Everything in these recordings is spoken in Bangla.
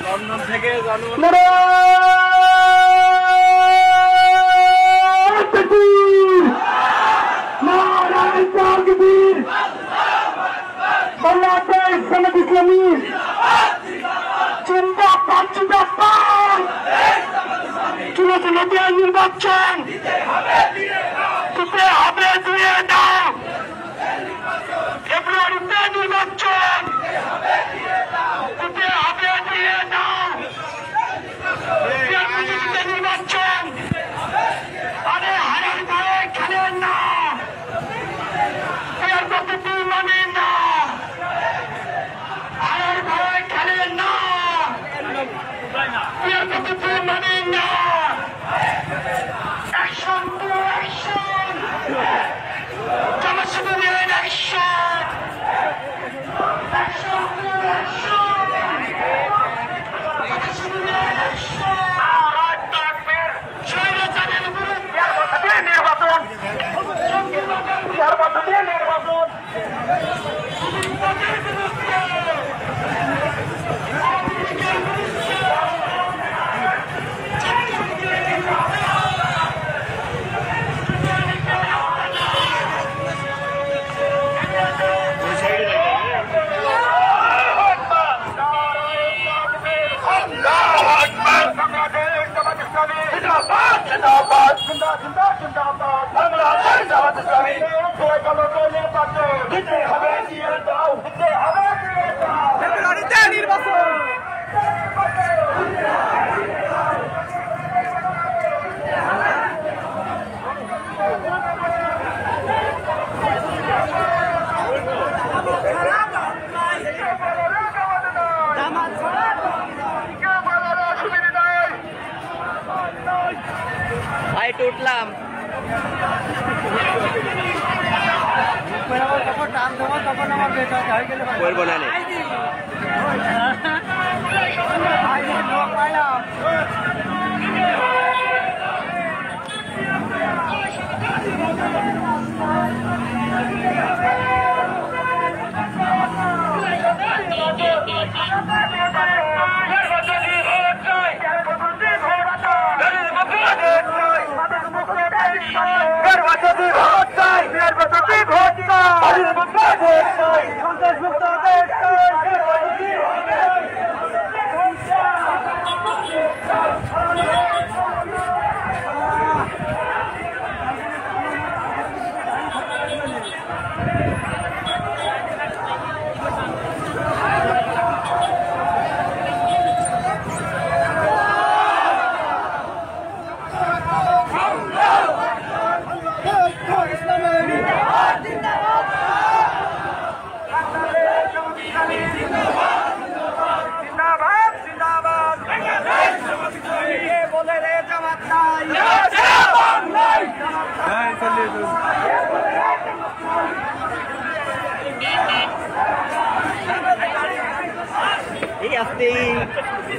লন্ডন থেকে বাংলাদেশ জামাত ইসলামী জিন্দাবাদ জিন্দাবাদ চূড়ান্ত নির্বাচন দিতে হবে দিয়ে দাও ফেব্রুয়ারিতে নির্বাচন দিতে হবে দিয়ে দাও নির্বাচন আরে হারার ভয়ে খেলেন না এর প্রতি মানে না হারার ভয়ে খেলেন না এর প্রতি মানে না অ্যাকশন টু অ্যাকশন জনসংযোগের অ্যাকশন অ্যাকশন টু অ্যাকশন জনসংযোগের অ্যাকশন রাত তাকবীর স্বৈরাচারের বিরুদ্ধে নির্বাচন এর মধ্যে নির্বাচন উঠলাম করবো না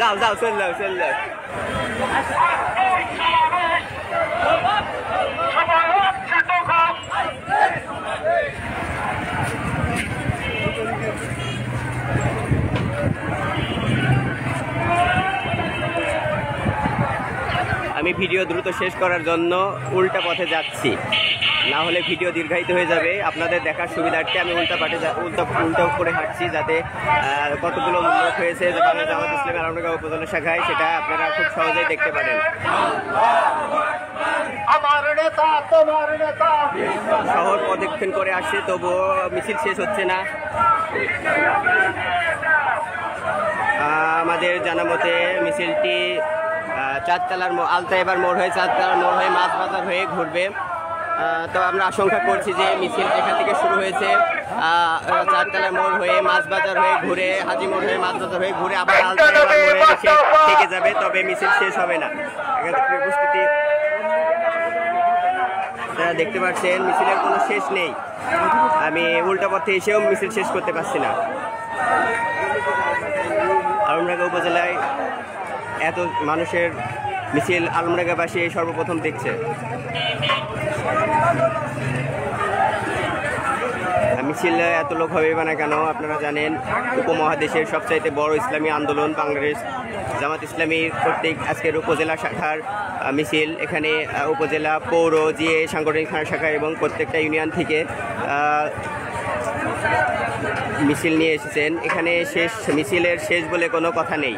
যাও যাও চললো চললো আমি ভিডিও ভিডিও দ্রুত শেষ করার জন্য উল্টা পথে যাচ্ছি, না হলে ভিডিও দীর্ঘায়িত হয়ে যাবে। আপনাদের দেখার সুবিধার্থে আমি উল্টো করে হাঁটছি, যাতে কতগুলো লোক হয়েছে বাংলাদেশ জামাত ইসলামী আলমডাঙ্গা উপজেলা শাখায় সেটা আপনারা খুব সহজেই দেখতে পারেন। শহর প্রদক্ষিণ করে আসছে, তবুও মিছিল শেষ হচ্ছে না। আমাদের জানা মতে মিছিলটি চারতলার আলতাইবার মোড় হয়ে চারতলার মোড় হয়ে মাছ বাজার হয়ে ঘুরবে। তো আমরা আশঙ্কা করছি যে মিছিল যেখান থেকে শুরু হয়েছে চারতলার মোড় হয়ে মাছ বাজার হয়ে ঘুরে হাজি মোড় হয়ে মাছ বাজার হয়ে ঘুরে আবার আলতাইবার মোড়ে এসে থেকে যাবে, তবে মিছিল শেষ হবে না। উপস্থিতি আপনারা দেখতে পাচ্ছেন মিছিলের কোনো শেষ নেই। আমি উল্টা পথে এসেও মিছিল শেষ করতে পারছি না। আলমডাঙ্গা উপজেলায় এত মানুষের মিছিল আলমডাঙ্গাবাসী সর্বপ্রথম দেখছে। মিছিল এত লোক হবে না কেন আপনারা জানেন, উপমহাদেশের সবচাইতে বড় ইসলামী আন্দোলন বাংলাদেশ জামাত ইসলামীর প্রত্যেক আজকের উপজেলা শাখার মিছিল। এখানে উপজেলা, পৌর, জিএ, সাংগঠনিক থানা শাখা এবং প্রত্যেকটা ইউনিয়ন থেকে মিছিল নিয়ে এসেছেন। এখানে মিছিলের শেষ বলে কোনো কথা নেই।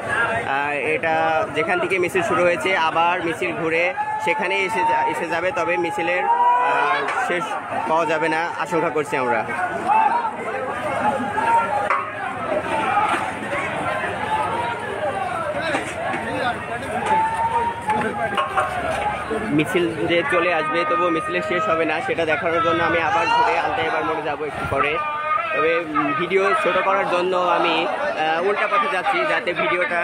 এটা যেখান থেকে মিছিল শুরু হয়েছে আবার মিছিল ঘুরে সেখানে এসে যাবে, তবে মিছিলের শেষ পাওয়া যাবে না আশঙ্কা করছি আমরা। মিছিল যে চলে আসবে তবুও মিছিলের শেষ হবে না, সেটা দেখানোর জন্য আমি আবার ঘুরে আলতাইবার মোড়ে যাবো একটু পরে। তবে ভিডিও ছোট করার জন্য আমি উল্টা পথে যাচ্ছি, যাতে ভিডিওটা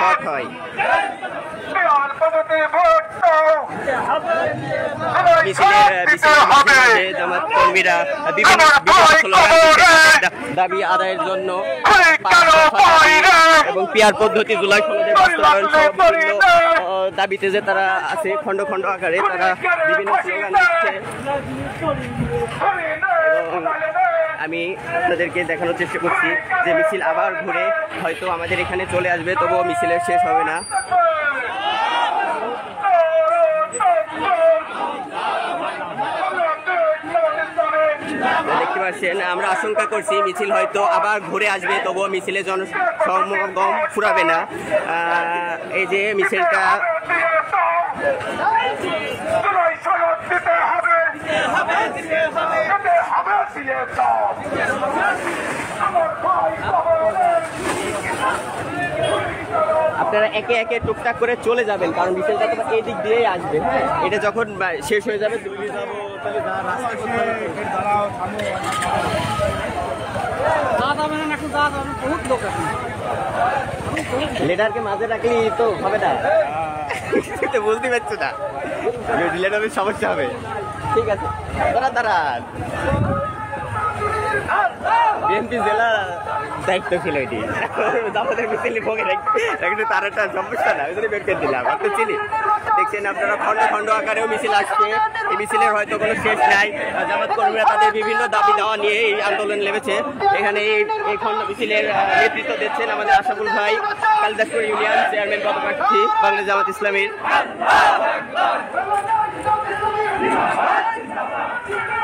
শর্ট হয়। জামাত কর্মীরা বিভিন্ন দাবি আদায়ের জন্য এবং পিয়ার পদ্ধতি জুলাই সনদের বাস্তবায়ন সহ বিভিন্ন দাবিতে যে তারা আছে খণ্ড খণ্ড আকারে তারা বিভিন্ন স্লোগান দিচ্ছে। এবং আমি আপনাদেরকে দেখানোর চেষ্টা করছি যে মিছিল আবার ঘুরে হয়তো আমাদের এখানে চলে আসবে, তবুও মিছিলের শেষ হবে না। দেখতে পাচ্ছেন আমরা আশঙ্কা করছি মিছিল হয়তো আবার ঘুরে আসবে, তবুও মিছিলে জনসমাগম ফুরাবে না। এই যে মিছিলটা আপনারা একে একে টুকটাক করে চলে যাবেন, কারণ মিছিলটা তো এই দিক দিয়েই আসবে। হ্যাঁ, এটা যখন শেষ হয়ে যাবে লিডারকে মাঝে রাখলে তো হবে না, বুঝতে পারছো না, লিডারের সমস্যা হবে। ঠিক আছে, দাঁড়ান বিএনপি জেলা দায়িত্ব ছিল এটি, আমাদের মিছিলে ভোগে রাখতে তার একটা সমস্যা না, ওই জন্য বের করে দিলাম। আপনি চিনি দেখছেন আপনারা খণ্ড খণ্ড আকারেও মিছিল আসছে। এই মিছিলের হয়তো কোনো শেষ নাই। জামাত কর্মীরা তাদের বিভিন্ন দাবি দেওয়া নিয়ে এই আন্দোলন নেমেছে। এখানে এই খণ্ড মিছিলের নেতৃত্ব দিচ্ছেন আমাদের আশাফুল ভাই, কালিদাসপুর ইউনিয়ন চেয়ারম্যান পদপ্রার্থী বাংলাদেশ জামাত ইসলামীর।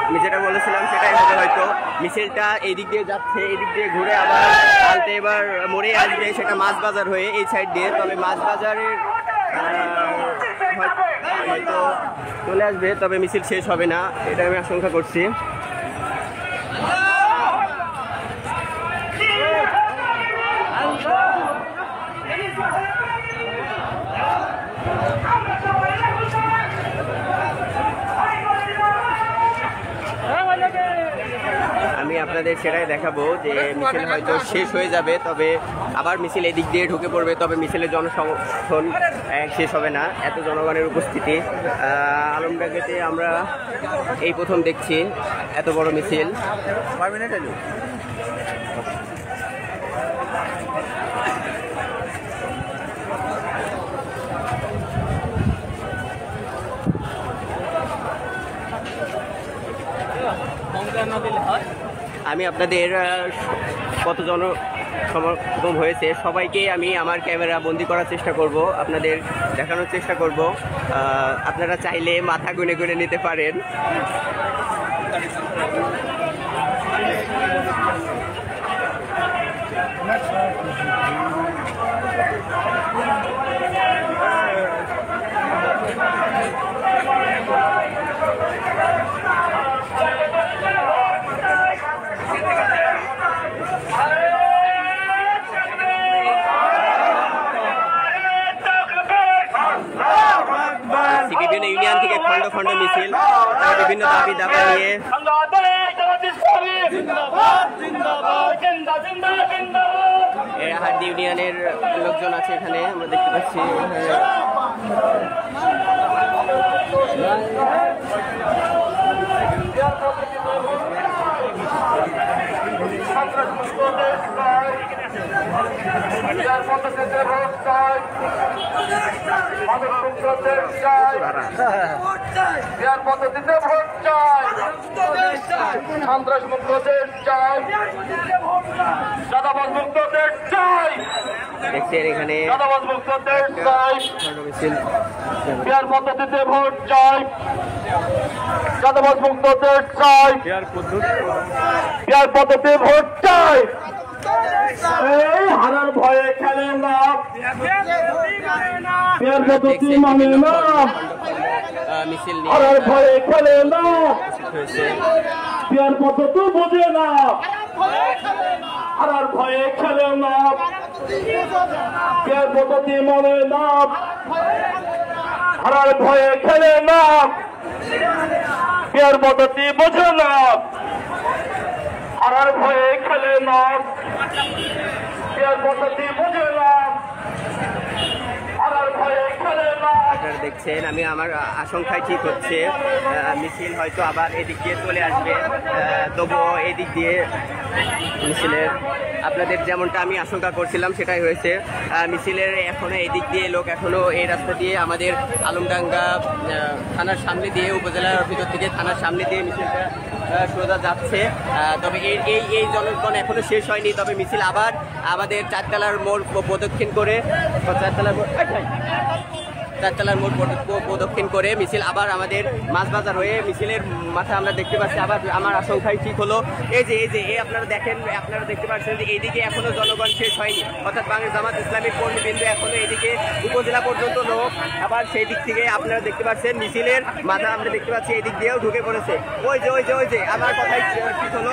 আমি যেটা বলেছিলাম সেটাই হবে, হয়তো মিছিলটা এই দিক দিয়ে যাচ্ছে, এই দিক দিয়ে ঘুরে আবার আলতাইবার মোড়ে আসবে, সেটা মাছ বাজার হয়ে এই সাইড দিয়ে। তবে মাছ বাজারের হয়তো চলে আসবে, তবে মিছিল শেষ হবে না, এটা আমি আশঙ্কা করছি। আমি আপনাদের সেটাই দেখাবো যে মিছিল হয়তো শেষ হয়ে যাবে, তবে আবার মিছিল এদিক দিয়ে ঢুকে পড়বে, তবে মিছিলের জনসমর্থন শেষ হবে না। এত জনগণের উপস্থিতি আলমডাঙ্গাতে আমরা এই প্রথম দেখছি এত বড় মিছিল। আমি আপনাদের কত সমাগম হয়েছে সবাইকেই আমি আমার ক্যামেরা বন্দি করার চেষ্টা করব, আপনাদের দেখানোর চেষ্টা করব। আপনারা চাইলে মাথা গুনে গুনে নিতে পারেন। বিভিন্ন ইউনিয়ন থেকে খন্ড খন্ড মিছিল, বিভিন্ন দাবি দাবা নিয়ে হাড্ডি ইউনিয়নের লোকজন আছে এখানে, আমরা দেখতে পাচ্ছি। পদ্ধতিতে ভোট চাই, সন্ত্রাস মুক্ত দেশ চাই, চাঁদাবাজ মুক্ত দেশ চাই, দেখছেন এখানে চাঁদাবাজ মুক্ত দেশ চাই, মিছিল বিহার পদ্ধতিতে ভোট চাই, চাঁদাবাজ মুক্ত দেশ চাই, বিহার পদ্ধতিতে ভোট চাই। এই হারার ভয়ে খেলে না, বিহার পদ্ধতি মানে না, মিছিল হারার ভয়ে খেলে না, বিহার পদ্ধতি বোঝে না, হারার ভয়ে খেলে না, বিহার পদ্ধতি মানে না, হারার ভয়ে খেলে না, বিহার পদ্ধতি বোঝে না, হারার ভয়ে খেলে না, বিহার পদ্ধতি বোঝে না, হারার ভয়ে খেলে না। আপনারা দেখছেন আমি আমার আশঙ্কায় ঠিক হচ্ছে মিছিল হয়তো আবার এদিক দিয়ে চলে আসবে, তবুও এদিক দিয়ে মিছিলের আপনাদের যেমনটা আমি আশঙ্কা করছিলাম সেটাই হয়েছে। মিছিলের এখনো এদিক দিয়ে লোক এখনো এই রাস্তা দিয়ে আমাদের আলমডাঙ্গা থানার সামনে দিয়ে, উপজেলার ভিতর থেকে থানার সামনে দিয়ে মিছিলটা সোজা যাচ্ছে। তবে এই জনগণ এখনো শেষ হয়নি, তবে মিছিল আবার আমাদের চারতলার মোড় প্রদক্ষিণ করে প্রদক্ষিণ করে মিছিল আবার আমাদের মাছবাজার হয়ে মিছিলের মাথা আমরা দেখতে পাচ্ছি। আবার আমার আশঙ্কায় ঠিক হলো, এই যে আপনারা দেখেন, আপনারা দেখতে পাচ্ছেন যে এইদিকে এখনো জনগণ শেষ হয়নি, অর্থাৎ বাংলাদেশ জামাত ইসলামীর কর্মীবৃন্দ এখনো এদিকে উপজেলা পর্যন্ত লোক, আবার সেই দিক থেকে আপনারা দেখতে পাচ্ছেন মিছিলের মাথা আমরা দেখতে পাচ্ছি এদিক দিয়েও ঢুকে পড়েছে। ওই যে আমার কথাই ঠিক হলো।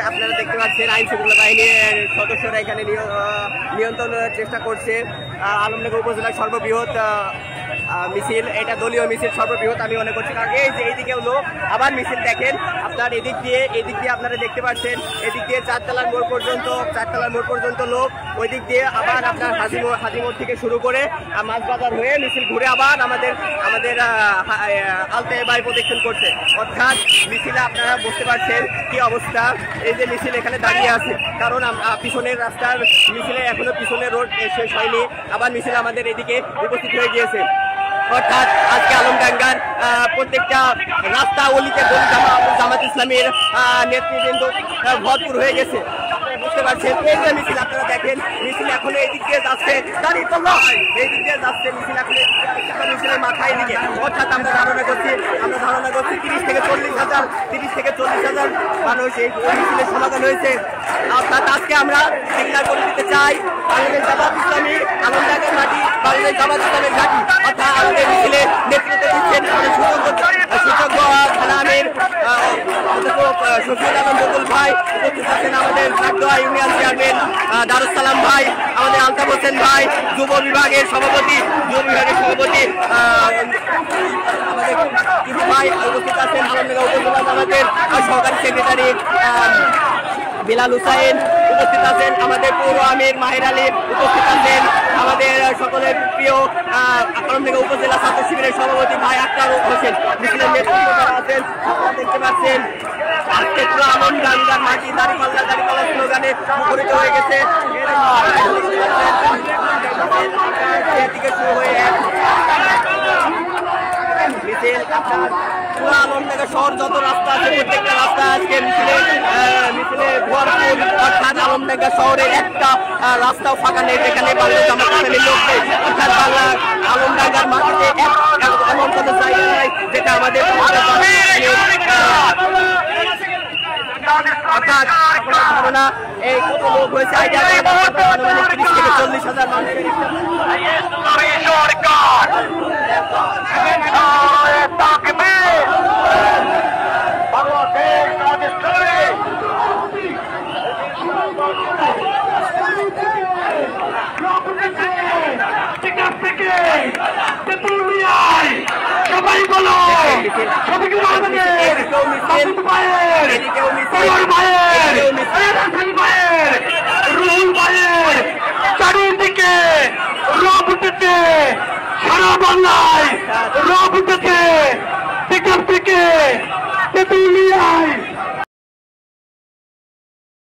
আপনারা দেখতে পাচ্ছেন আইন শৃঙ্খলা বাহিনীর সদস্যরা এখানে নিয়ন্ত্রণের চেষ্টা করছে। আলমডাঙ্গা উপজেলার সর্ববৃহৎ মিছিল, এটা দলীয় মিছিল সর্ববৃহৎ আমি মনে করছি, কারণ এই যে এইদিকেও লোক, আবার মিছিল দেখেন আপনার এদিক দিয়ে আপনারা দেখতে পাচ্ছেন, এদিক দিয়ে চারতলার মোড় পর্যন্ত লোক, ওই দিক দিয়ে আবার আপনার হাজিমোড় থেকে শুরু করে মাছবাজার হয়ে মিছিল ঘুরে আবার আমাদের আলতায় বাড়ি প্রদক্ষিণ করছে। অর্থাৎ মিছিলে আপনারা বুঝতে পারছেন কি অবস্থা। এই যে মিছিল এখানে দাঁড়িয়ে আছে, কারণ পিছনের রাস্তার মিছিলে এখনো পিছনের রোড শেষ হয়নি, আবার মিছিল আমাদের এদিকে উপস্থিত হয়ে গিয়েছে। অর্থাৎ আজকে আলমডাঙ্গার প্রত্যেকটা রাস্তা অলিতে জামাত ইসলামের নেতৃবৃন্দ ভরপুর হয়ে গেছে, বুঝতে পারছেন। এই যে মিছিল আপনারা দেখেন, মিছিল এখনো এদিক দিয়ে যাচ্ছে, এই দিক দিয়ে যাচ্ছে মিছিল, এখন মিছিলের মাথায় দিকে। অর্থাৎ আমরা ধারণা করছি 30 থেকে 40 হাজার মানুষ এই মিছিলের সমাধান হয়েছে। অর্থাৎ আজকে আমরা সিগন্যাল করে দিতে চাই, বাংলাদেশ জামাত ইসলামী আলমডাঙ্গার মাটি, বাংলাদেশ জামাত ইসলামের ঘাঁটি। অর্থাৎ আমাদের মিছিলে নেতৃত্ব দিচ্ছেন সুযোগ্য থানা আমির শফিউল আলম বকুল ভাই, উপস্থিত আছেন আমাদের নাগদোয়া ইউনিয়ন চেয়ারম্যান দারুসালাম ভাই, আমাদের আলতাফ হোসেন ভাই, যুব বিভাগের সভাপতি আমাদের ভাই উপস্থিত আছেন, আলমডাঙ্গা উপজেলা আমাদের সহকারী সেক্রেটারি বিলাল হুসাইন উপস্থিত আছেন, আমাদের পৌর আমির মাহির আলী উপস্থিত আছেন, আমাদের সকলের প্রিয় আলমডাঙ্গা উপজেলা ছাত্র শিবিরের সভাপতি ভাই আক্তার হোসেন মিছিলের নেতৃত্ব করা আছেন। আপনারা দেখতে পাচ্ছেন আজকে পুরো আলমডাঙ্গার মাটি দাঁড়িপাল্লা স্লোগানে মুখরিত হয়ে গেছে। এদিকে শুরু হয়ে মিছিল আপনার পুরো আলমডাঙ্গা শহর যত রাস্তা আছে প্রত্যেকটা রাস্তা আজকে মিছিলে ভরপুর, অর্থাৎ আলমডাঙ্গা শহরের একটা রাস্তাও ফাঁকা নেই যেখানে বাংলা জামাত ইসলামীর লোক নেই, অর্থাৎ বাংলা আলমডাঙ্গার মাটিতে এমন কোনো জায়গা নাই যেটা আমাদের অর্থাৎ আপনার ধারণা এই কত লোক হয়েছে আইডিয়া 30 থেকে 40,000 মানুষের সবাই বলো সবাইকে